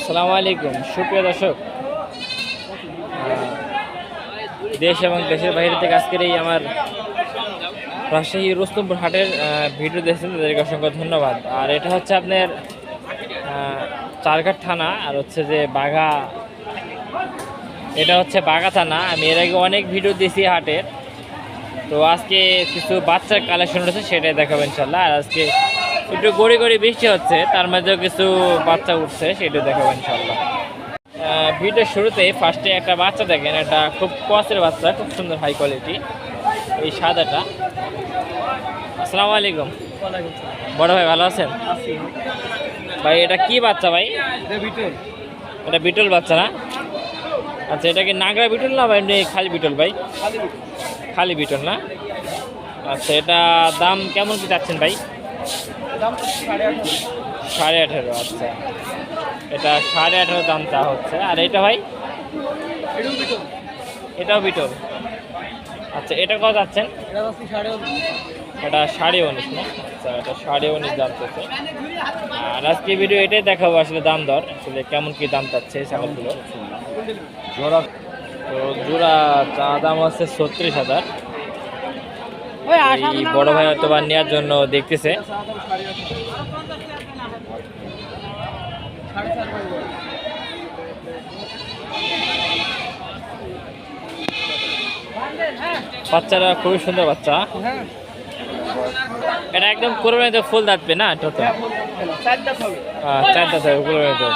আসসালামু আলাইকুম সুপ্রিয় দর্শক, দেশ এবং দেশের বাইরে থেকে আজকের এই আমার রাজশাহী রুস্তমপুর হাটের ভিডিও দেখছেন, তাদেরকে অসংখ্য ধন্যবাদ। আর এটা হচ্ছে আপনার চারঘাট থানা, আর হচ্ছে যে বাঘা, এটা হচ্ছে বাঘা থানা। আমি এর আগে অনেক ভিডিও দিয়েছি হাটের, তো আজকে কিছু বাচ্চার কালেকশন রয়েছে, সেটাই দেখাবো ইনশাল্লাহ। আর আজকে একটু গড়ি গড়ি বৃষ্টি হচ্ছে, তার মধ্যেও কিছু বাচ্চা উঠছে, সেটাই দেখাবো ইনশাল্লাহ। ভিডিওর শুরুতেই ফার্স্টে একটা বাচ্চা দেখেন, এটা খুব কসের বাচ্চা, খুব সুন্দর হাই কোয়ালিটি, এই সাদাটা। আসসালামু আলাইকুম। বড় ভাই ভালো আছেন ভাই? এটা কি বাচ্চা ভাই? এটা বিটল বাচ্চা না? আচ্ছা, এটা কি নাগরা বিটল না ভাই এমনি খালি বিটল ভাই? খালি বিটল না? আচ্ছা, এটা দাম কেমন কি চাচ্ছেন ভাই? 18.5। আচ্ছা, এটা 18.5 দাম চা হচ্ছে। আর এটা ভাই? এটাও বিটল। আচ্ছা, এটা কত যাচ্ছেন? এটা 19.5 না? আচ্ছা, এটা 19.5 দাম চাচ্ছে। আর আজকে ভিডিও এটাই দেখাবো আসলে দাম দর, আসলে কেমন কি দাম চাচ্ছে ছাগলগুলো। তো জোড়া চা দাম হচ্ছে 36,000। এই বড় ভাই হয়তো বা নেওয়ার জন্য দেখতেছে। বাচ্চারা খুবই সুন্দর বাচ্চা। এটা একদম কোরবানিতে ফুল দাঁতবে না? এটা তো চার দাঁত হবে কোরবানিতে।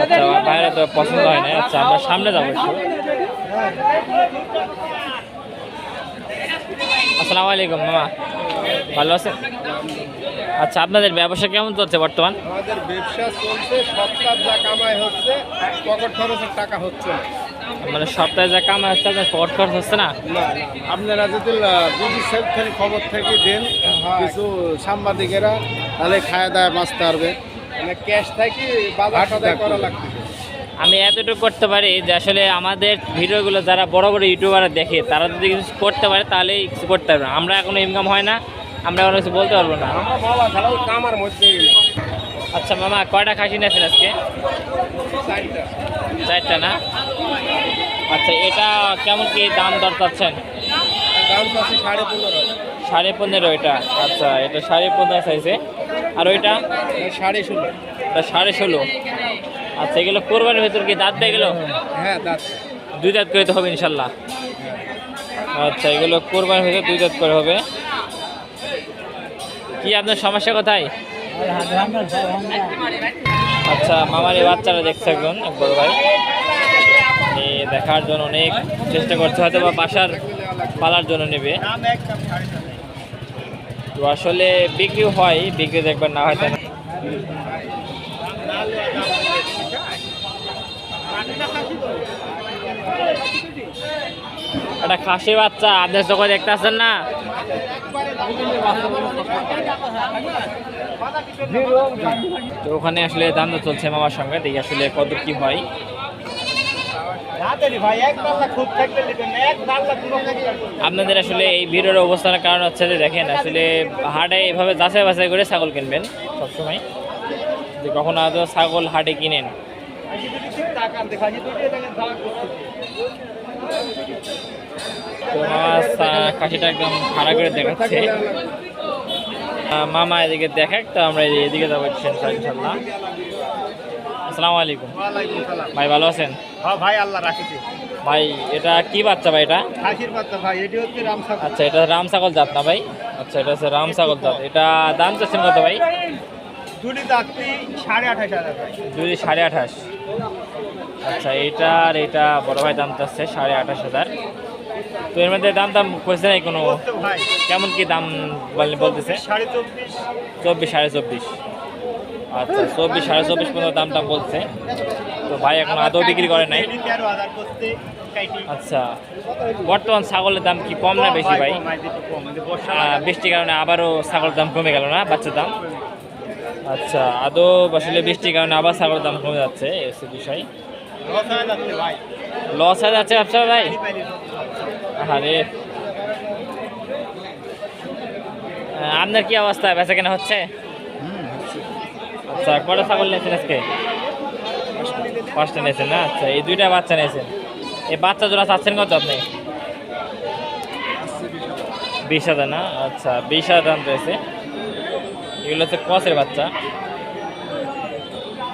আচ্ছা, বাইরে তো পছন্দ হয় না। আচ্ছা, আমরা সামনে যাবো একটু। আসসালামু আলাইকুম মামা, ভালো আছেন? আচ্ছা, আপনাদের ব্যবসা কেমন চলছে বর্তমান? আমাদের ব্যবসা চলছে, সপ্তাহে যা কামাই হচ্ছে পকেট খরচের টাকা হচ্ছে না। মানে সপ্তাহে যা কামাই হচ্ছে আপনার পকেট খরচ হচ্ছে না? আপনারা যদি বিদেশের খবর থেকে দেন কিছু সাংবাদিকেরা, তাহলে খাওয়া দাওয়া বাঁচতে পারবে। মানে ক্যাশ থাকি বাজার সদাই করা লাগবে। আমি এতটুকু করতে পারি যে আসলে আমাদের ভিডিওগুলো যারা বড় বড় ইউটিউবাররা দেখে, তারা যদি কিছু করতে পারে তাহলেই কিছু করতে পারবে। আমরা এখনো ইনকাম হয় না, আমরা এখনো কিছু বলতে পারবো না। কামার মধ্যে আচ্ছা মামা, কয়টা খাসি নিয়েছেন আজকে? 4টা না? আচ্ছা, এটা কেমন কি দাম দর চাচ্ছেন? দাম আছে 15.5। 15.5 এটা? আচ্ছা, এটা 15.5 চাইছে। আর ওইটা? 16.5। এটা 16.5। আচ্ছা, এগুলো কোরবানির ভেতর কি দাঁত দিয়ে গেলো? হ্যাঁ, দাঁত 2 দাঁত করে তো হবে ইনশাল্লাহ। আচ্ছা, এগুলো কোরবানির ভেতর 2 দাঁত করে হবে। কি আপনার সমস্যা কোথায়? আচ্ছা, মামার এই বাচ্চারা দেখছে একজন, এক বড় ভাই, দেখার জন্য অনেক চেষ্টা করছে, হয়তো বা বাসার পালার জন্য নেবে। তো আসলে বিক্রিও হয়, বিক্রি দেখবার না হয় তা না। একটা খাসির বাচ্চা আপনার চোখে দেখতে আসছেন না? তো ওখানে আসলে দাম তো চলছে মামার সঙ্গে, দেখি আসলে কত কি হয়। আপনাদের আসলে এই ভিডিওর অবস্থানের কারণ হচ্ছে যে দেখেন, আসলে হাটে এভাবে যাচাই বাছাই করে ছাগল কিনবেন সবসময়, যে কখনো আদৌ ছাগল হাটে কিনেন। তো মামা খাসিটা একদম খাড়া করে দেখাচ্ছে। মামা এদিকে দেখাক, তো আমরা এদিকে যাবো ইনশাল্লাহ। আসসালামু আলাইকুম ভাই, ভালো আছেন? হ্যাঁ ভাই, আল্লাহ রাখিছে। ভাই এটা কি বাচ্চা ভাই? এটা খাসির বাচ্চা ভাই, এটি হচ্ছে রাম ছাগল। আচ্ছা, এটা রাম ছাগল জাত না ভাই? আচ্ছা, এটা হচ্ছে রাম ছাগল জাত। এটা দাম চাচ্ছেন কত ভাই? দুটি দাঁতটি 28,500 ভাই। 28.5। আচ্ছা, এটা আর এটা বড় ভাই দাম চাচ্ছে 28,500। তো এর মধ্যে দাম করছে না কোনো? ভাই কেমন কি দাম বলতেছে? 24, 24.5। আচ্ছা, 24, 24.5 পর্যন্ত দাম বলছে। তো ভাই এখন আদৌ বিক্রি করে নাই। আচ্ছা, বর্তমান ছাগলের দাম কি কম না বেশি ভাই? বৃষ্টির কারণে আবারও ছাগলের দাম কমে গেল না, বাচ্চার দাম? আচ্ছা, আদৌ আসলে বৃষ্টির কারণে আবার ছাগলের দাম কমে যাচ্ছে, এই হচ্ছে বিষয়। লস হয়ে যাচ্ছে ব্যবসা ভাই? আরে আপনার কি অবস্থা, বেচা কেনা হচ্ছে? আচ্ছা, কটা ছাগল নিয়েছেন আজকে? 5টা নিয়েছেন না? আচ্ছা, এই 2টা বাচ্চা নিয়েছেন। এই বাচ্চা জোড়া চাচ্ছেন কত আপনি? 20,000 না? আচ্ছা, 20,000 দাম রয়েছে। এগুলো হচ্ছে ক্রসের বাচ্চা।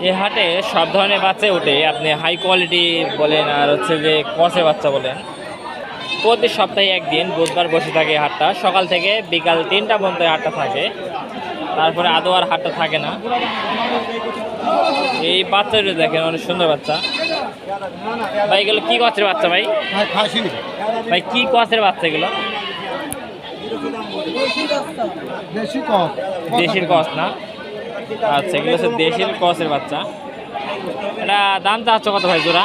এই হাটে সব ধরনের বাচ্চাই ওঠে, আপনি হাই কোয়ালিটি বলেন আর হচ্ছে যে ক্রসের বাচ্চা বলেন। প্রতি সপ্তাহে একদিন বুধবার বসে থাকে হাটটা, সকাল থেকে বিকাল 3টা পর্যন্ত হাটটা থাকে, তারপরে আদৌ আর হাটটা থাকে না। এই বাচ্চাগুলো দেখেন, অনেক সুন্দর বাচ্চা। ভাই এগুলো কি কচের বাচ্চা ভাই? ভাই কি কচের বাচ্চা এগুলো? দেশির কচ না? আচ্ছা, এগুলো হচ্ছে দেশির কচের বাচ্চা। এটা দাম চাচ্ছ কত ভাই জোড়া?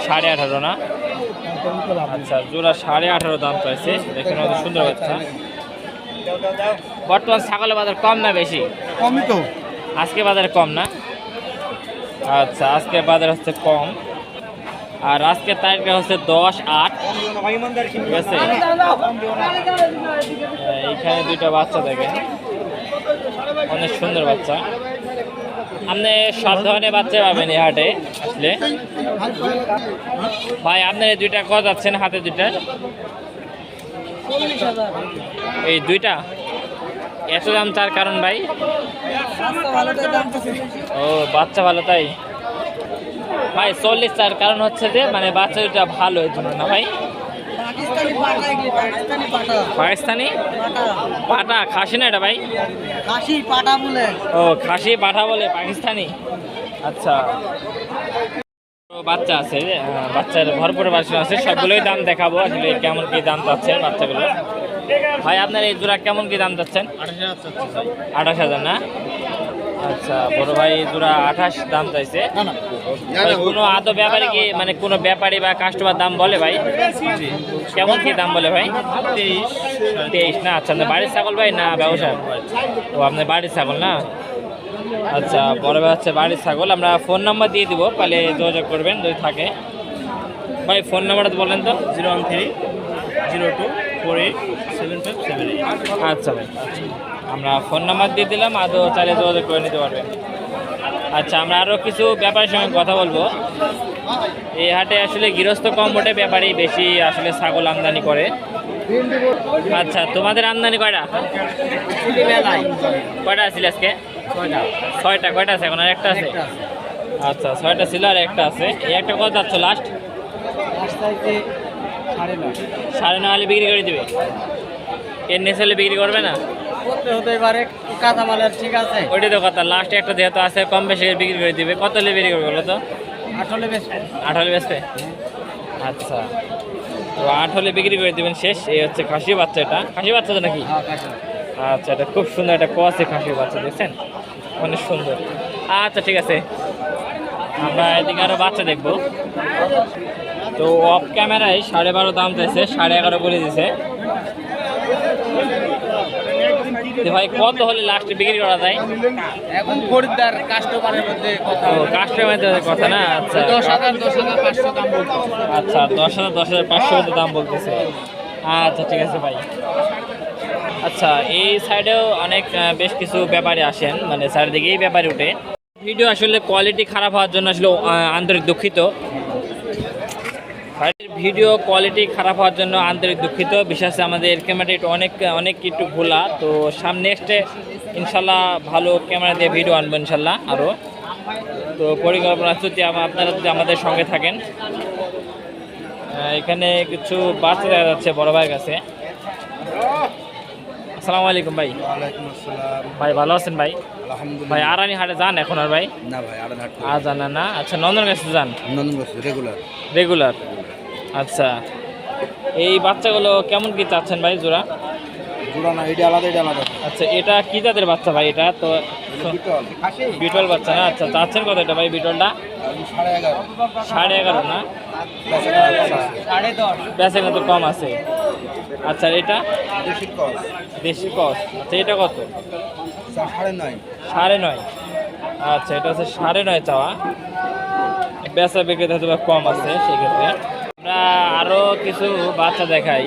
18.5 না? আচ্ছা, জোড়া 18.5 দাম চাইছে। দেখেন অনেক সুন্দর বাচ্চা। বর্তমান ছাগলের বাজার কম না বেশি? কমই তো। আজকে বাজারে কম না? আচ্ছা, আজকে বাজার হচ্ছে কম। আর আজকে তারিখটা হচ্ছে 10/8, ঠিক আছে? এইখানে 2টা বাচ্চা দেখেন, অনেক সুন্দর বাচ্চা। আপনি সব ধরনের বাচ্চা পাবেন এই হাটে আসলে। ভাই আপনার এই 2টা কত যাচ্ছেন হাতে 2টা? এই 2টা এত দাম তার কারণ ভাই? ও, বাচ্চা ভালো তাই ভাই। 40 তার কারণ হচ্ছে যে মানে বাচ্চা 2টা ভালো, এর জন্য না ভাই? পাকিস্তানি পাটা, খাসি না এটা ভাই? খাসি পাটা বলে। ও, খাসি পাঠা বলে পাকিস্তানি। আচ্ছা, বাচ্চা আছে, বাচ্চার ভরপুর বাচ্চা আছে। সবগুলোই দাম দেখাবো আসলে কেমন কি দাম চাচ্ছে বাচ্চাগুলো। ভাই আপনার এই জোড়া কেমন কি দাম চাচ্ছেন? 28,000 না? আচ্ছা, বড় ভাই জোড়া 28 দাম চাইছে। ভাই, কোনো আদৌ ব্যাপারী কি মানে কোনো ব্যাপারী বা কাস্টমার দাম বলে ভাই? কেমন কি দাম বলে ভাই? 23 না? আচ্ছা, আপনার বাড়ির ছাগল ভাই না ব্যবসা? ও, আপনার বাড়ির ছাগল না? আচ্ছা, বড় ভাই হচ্ছে বাড়ির ছাগল। আমরা ফোন নাম্বার দিয়ে দিব, পালে যোগাযোগ করবেন যদি থাকে। ভাই ফোন নাম্বারটা তো বলেন তো। 01302487578। আচ্ছা ভাই, আমরা ফোন নাম্বার দিয়ে দিলাম, আদৌ চাইলে যোগাযোগ করে নিতে পারবেন। আচ্ছা, আমরা আরও কিছু ব্যাপারের সঙ্গে কথা বলবো। এই হাটে আসলে গৃহস্থ কম ওঠে, ব্যাপারী বেশি আসলে ছাগল আমদানি করে। আচ্ছা, তোমাদের আমদানি কয়টা? কয়টা ছিল আজকে? 6টা। কয়টা আছে এখন? আর একটা আছে? আচ্ছা, 6টা ছিল আর একটা আছে। এই একটা কত যাচ্ছ লাস্ট? 9.5 হলে বিক্রি করে দিবে? এর নিচে হলে বিক্রি করবে না? হতে পারে, কাঁচামালের ঠিক আছে। ওইটাই তো কথা, লাস্টে একটা যেহেতু আছে কম বেশি বিক্রি করে দিবে। কত হলে বিক্রি করবে বলো তো? 8 হলে বেশ। 8 হলে বেচবে? আচ্ছা, তো 8 হলে বিক্রি করে দিবেন শেষ। এই হচ্ছে খাসি বাচ্চা, এটা খাসি বাচ্চা তো নাকি? আচ্ছা, এটা খুব সুন্দর একটা কসে খাসি বাচ্চা, দেখছেন অনেক সুন্দর। আচ্ছা, ঠিক আছে, আমরা এদিকে আরো বাচ্চা দেখবো। তো অফ ক্যামেরায় 12.5 দাম চাইছে, 11.5 বলে দিছে। ভাই কত হলে লাস্টে বিক্রি করা যায়? এখন খরিদ্দার কাস্টমারের মধ্যে কথা। ও, কাস্টমারের কথা না? আচ্ছা, 10,500 দাম বলতো। আচ্ছা, 10,000 10,500 দাম বলতেছে। আচ্ছা, ঠিক আছে ভাই। আচ্ছা, এই সাইডেও অনেক বেশ কিছু ব্যাপারী আসেন, মানে চারিদিকেই ব্যাপারী উঠে। ভিডিও আসলে কোয়ালিটি খারাপ হওয়ার জন্য আসলে আন্তরিক দুঃখিত। ভিডিও কোয়ালিটি খারাপ হওয়ার জন্য আন্তরিক দুঃখিত। বিশেষ আমাদের ক্যামেরাটা একটু অনেক একটু ভোলা, তো সামনে নেক্সটে ইনশাল্লাহ ভালো ক্যামেরা দিয়ে ভিডিও আনবো ইনশাল্লাহ আরও। তো পরিকল্পনা যদি আপনারা যদি আমাদের সঙ্গে থাকেন। এখানে কিছু বাচ্চা দেখা যাচ্ছে বড় ভাইয়ের কাছে। আসসালামু আলাইকুম ভাই। ভাই ভালো আছেন ভাই? ভাই আরানি হাটে যান এখন আর ভাই? না ভাই, আর জানা না? আচ্ছা, নন্দন কাছে যান? রেগুলার। আচ্ছা, এই বাচ্চাগুলো কেমন কি চাচ্ছেন ভাই জোড়া? না, এটা আলাদা, এটা আলাদা। আচ্ছা, এটা কি জাতের বাচ্চা ভাই? এটা তো বিটল বাচ্চা না? আচ্ছা, চাচ্ছেন কত এটা ভাই বিটলটা? 11.5 না? বেচে কত কম আছে? আচ্ছা, এটা দেশি কস। আচ্ছা, এটা কত? 9.5। আচ্ছা, এটা হচ্ছে 9.5 চাওয়া। বেচা বিক্রিতে হয়তো কম আছে সেক্ষেত্রে। আমরা আরো কিছু বাচ্চা দেখাই।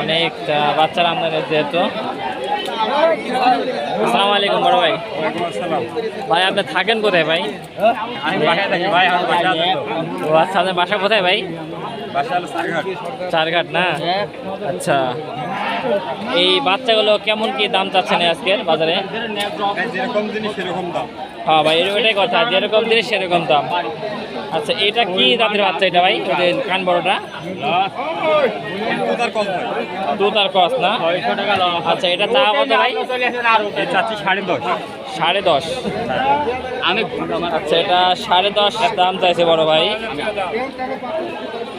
অনেক বাচ্চার আমদানি হচ্ছে যেহেতু। আসসালামু আলাইকুম বড় ভাই। ভাই আপনি থাকেন কোথায় ভাই? আমি বাসায় থাকি ভাই, আমার বাসা আছে তো। ও আচ্ছা, আপনার বাসা কোথায় ভাই? বাসা হলো চারঘাট। চারঘাট না? আচ্ছা, এই বাচ্চাগুলো কেমন কি দাম চাচ্ছেন আজকের বাজারে? যেরকম জিনিস সেরকম দাম। হ্যাঁ ভাই, এটাই কথা, যেরকম জিনিস সেরকম দাম। আচ্ছা, এটা কি জাতের বাচ্চা এটা ভাই? ওই যে কান বড়টা তার কম ভাই, দুধ আর কস না? আচ্ছা, এটা চা কত ভাই? এই চাচ্ছি 10.5। 10.5। আমি আচ্ছা, এটা 10.5 দাম চাইছে বড় ভাই।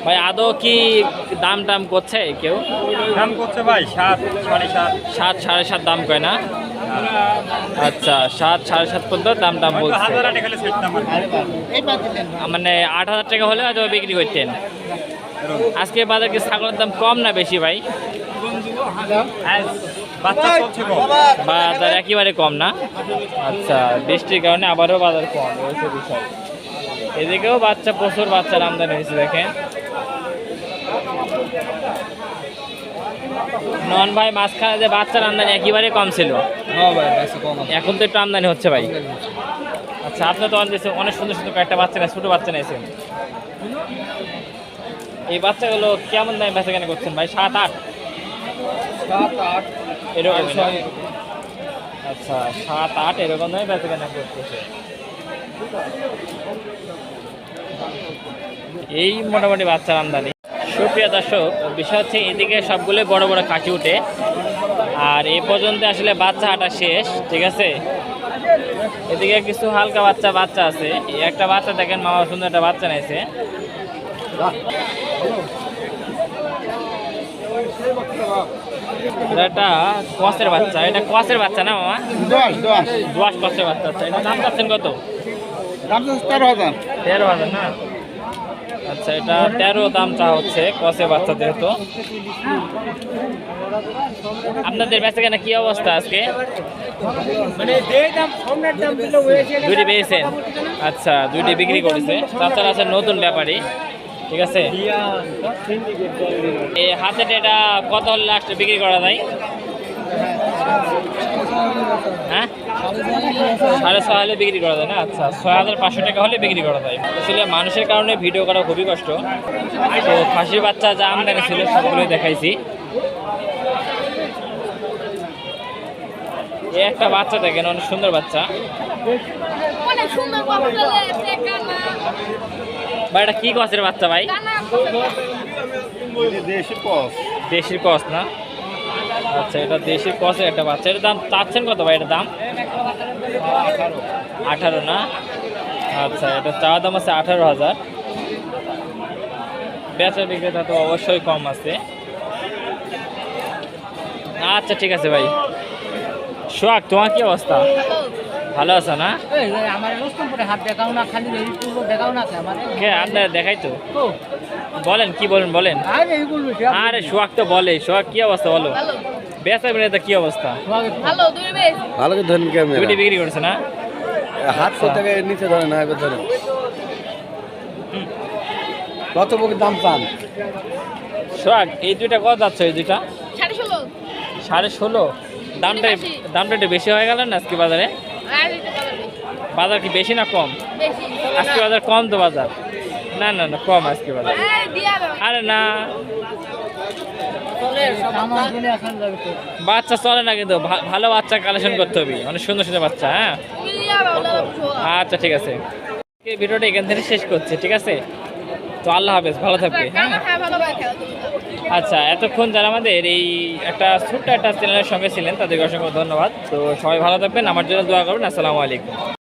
ভাই আদৌ কি দাম টাম করছে কেউ? দাম করছে ভাই 7, 7.5। 7, 7.5 দাম কয় না? আচ্ছা, 7, 7.5 পর্যন্ত দাম টাম বলছে। 1000 টাকা খেলে সেট দাম। মানে 8,000 টাকা হলে হয়তো বিক্রি করতেন। আজকে বাজার কি ছাগলের দাম কম না বেশি ভাই? বাচ্চা চলছে কম। বাজার একেবারে কম না? আচ্ছা, বৃষ্টির কারণে আবারও বাজার কম হয়েছে বিষয়। এদিকেও বাচ্চা, প্রচুর বাচ্চার আমদানি হয়েছে দেখেন। নন ভাই, মাঝখানে যে বাচ্চার আমদানি একেবারে কম ছিল, এখন তো একটু আমদানি হচ্ছে ভাই। আচ্ছা, আপনি তো অনেক সুন্দর সুন্দর কয়েকটা বাচ্চা নেই, ছোটো বাচ্চা নিয়েছেন। এই বাচ্চাগুলো কেমন দামে বেচা কেনা করছেন ভাই? 7, 8 এরকম? আচ্ছা, 7, 8 এরকম দামে বেচা কেনা করতেছে। এই মোটামুটি বাচ্চার আমদানি। সুপ্রিয় দর্শক, বিষয় হচ্ছে এদিকে সবগুলো বড় বড় কাশি উঠে, আর এই পর্যন্ত আসলে বাচ্চা হাঁটা শেষ, ঠিক আছে। এদিকে কিছু হালকা বাচ্চা আছে। এই একটা বাচ্চা দেখেন, মামা সুন্দর একটা বাচ্চা নিয়েছে। এটা কসের বাচ্চা, এটা কসের বাচ্চা না মামা? 10 কসের বাচ্চা। আচ্ছা, এটা দাম পাচ্ছেন কত? দাম 13,000। 13,000 না? আচ্ছা, এটা 13 দাম চা হচ্ছে কসে বাচ্চা যেহেতু। আপনাদের বেচা কেনা কি অবস্থা আজকে? দুইটি পেয়েছেন? আচ্ছা, দুইটি বিক্রি করেছে। তাছাড়া আছে নতুন ব্যাপারী, ঠিক আছে। এই হাতের এটা কত হলে লাস্টে বিক্রি করা যায়? হ্যাঁ, 6.5 হলে বিক্রি করা যায় না? আচ্ছা, 6,500 টাকা হলে বিক্রি করা যায়। আসলে মানুষের কারণে ভিডিও করা খুবই কষ্ট। তো খাসির বাচ্চা যা আমদানি ছিল সবগুলোই দেখাইছি। এই একটা বাচ্চা দেখেন, অনেক সুন্দর বাচ্চা। ভাই এটা কি কসের বাচ্চা ভাই? দেশির কস না? আচ্ছা, এটা দেশির কসের একটা বাচ্চা। এটার দাম চাচ্ছেন কত ভাই? এটার দাম 18 না? আচ্ছা, এটা চাওয়া দাম আছে 18,000। বেচা বিক্রেতা তো অবশ্যই কম আছে। আচ্ছা, ঠিক আছে ভাই। সোহাগ, তোমার কি অবস্থা? ভালো আছো না? কে আপনার দেখাই তো, বলেন কি বলেন। আরে সোহাগ তো বলে। সোহাগ কি অবস্থা বলো? বেচা বিক্রেতা কি অবস্থা? ভালো করে ধরেন ক্যামেরা। দুইটি বিক্রি করছে না? হাত থেকে নিচে ধরে না, এবার ধরেন। কত বকে দাম পান? সোহাগ, এই দুইটা কত যাচ্ছে? এই দুইটা 16.5। দামটা একটু বেশি হয়ে গেল না আজকে বাজারে? বাজার কি বেশি না কম? আজকে বাজার কম তো বাজার? না না না, কম আজকে বাজার। আরে না, বাচ্চা চলে না, কিন্তু ভালো বাচ্চা কালেকশন করতে হবে, অনেক সুন্দর সুন্দর বাচ্চা। হ্যাঁ, আচ্ছা, ঠিক আছে। এই ভিডিওটা এখান থেকে শেষ করছি, ঠিক আছে। তো আল্লাহ হাফেজ, ভালো থাকবে। আচ্ছা, এতক্ষণ যারা আমাদের এই একটা ছোট্ট একটা চ্যানেলের সঙ্গে ছিলেন তাদেরকে অসংখ্য ধন্যবাদ। তো সবাই ভালো থাকবেন, আমার জন্য দোয়া করবেন। আসসালামু আলাইকুম।